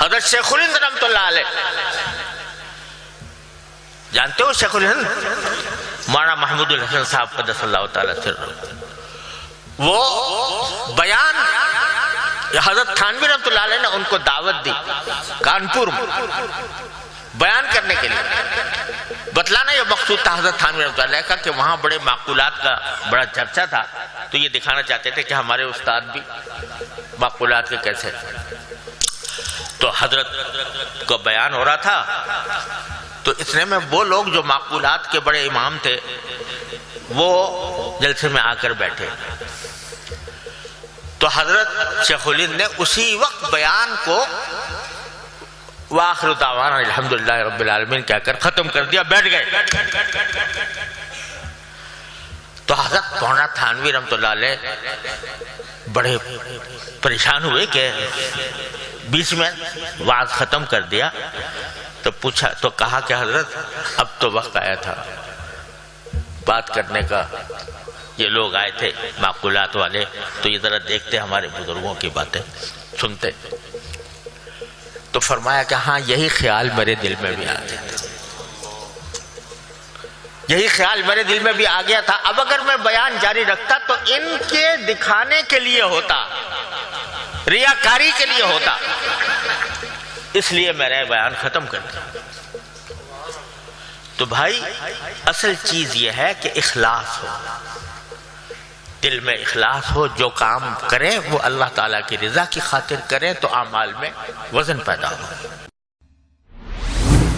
حضرت شیخ الہند رحمۃ اللہ علیہ، جانتے ہو شیخ الہند مولانا محمود الحسن صاحب قدس اللہ تعالی سرہ، وہ بیان حضرت تھانوی رحمۃ اللہ علیہ نے ان کو دعوت دی کانپور میں بیان کرنے کے لیے۔ بتلانا یہ مقصود تھا حضرت تھانوی رحمۃ اللہ کا کہ وہاں بڑے معقولات کا بڑا چرچا تھا، تو یہ دکھانا چاہتے تھے کہ ہمارے استاد بھی معقولات کے کیسے۔ تو حضرت کو بیان ہو رہا تھا، تو اتنے میں وہ لوگ جو معقولات کے بڑے امام تھے وہ جلسے میں آ کر بیٹھے، تو حضرت شیخ الہند نے اسی وقت بیان کو وآخر دعوانا الحمدللہ رب العالمین کہہ کر ختم کر دیا، بیٹھ گئے۔ تو حضرت مولانا تھانوی رحمۃ اللہ علیہ بڑے پریشان ہوئے کہ بیچ میں وعظ ختم کر دیا، تو پوچھا، تو کہا کہ حضرت اب تو وقت آیا تھا بات کرنے کا، یہ لوگ آئے تھے معقولات والے، تو یہ ذرا دیکھتے ہمارے بزرگوں کی باتیں سنتے۔ تو فرمایا کہ ہاں یہی خیال میرے دل میں بھی آ گیا تھا، یہی خیال میرے دل میں بھی آ گیا تھا، اب اگر میں بیان جاری رکھتا تو ان کے دکھانے کے لیے ہوتا، ریاکاری کے لیے ہوتا، اس لیے میں نے بیان ختم کر دیا۔ تو بھائی اصل چیز یہ ہے کہ اخلاص ہو، دل میں اخلاص ہو، جو کام کریں وہ اللہ تعالیٰ کی رضا کی خاطر کریں تو اعمال میں وزن پیدا ہو۔